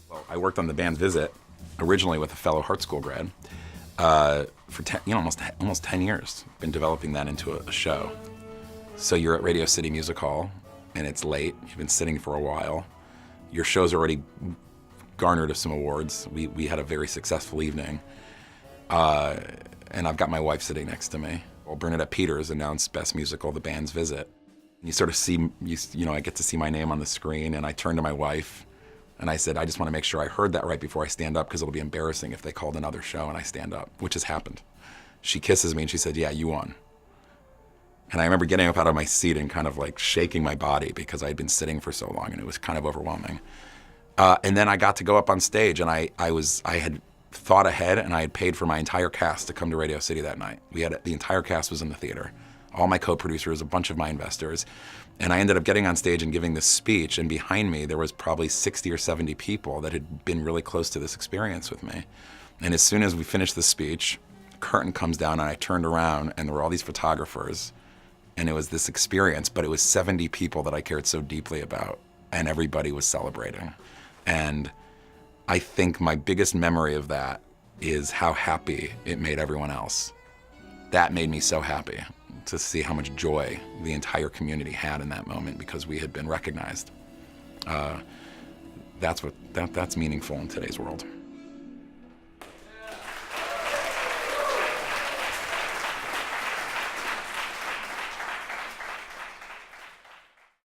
Well, I worked on the band's Visit, originally with a fellow Hartt School grad, for almost 10 years. Been developing that into a show. So you're at Radio City Music Hall, and it's late. You've been sitting for a while. Your show's already garnered some awards. We had a very successful evening. And I've got my wife sitting next to me. Well, Bernadette Peters announced Best Musical, The Band's Visit. You sort of see, I get to see my name on the screen, and I turn to my wife, and I said, I just want to make sure I heard that right before I stand up, because it'll be embarrassing if they called another show and I stand up, which has happened. She kisses me and she said, yeah, you won. And I remember getting up out of my seat and kind of like shaking my body because I had been sitting for so long, and it was kind of overwhelming. And then I got to go up on stage, and I had thought ahead, and I had paid for my entire cast to come to Radio City that night. The entire cast was in the theater. All my co-producers, a bunch of my investors. And I ended up getting on stage and giving this speech, and behind me there was probably 60 or 70 people that had been really close to this experience with me. And as soon as we finished the speech, the curtain comes down, and I turned around, and there were all these photographers, and it was this experience, but it was 70 people that I cared so deeply about, and everybody was celebrating. And I think my biggest memory of that is how happy it made everyone else. That made me so happy to see how much joy the entire community had in that moment because we had been recognized. That's meaningful in today's world.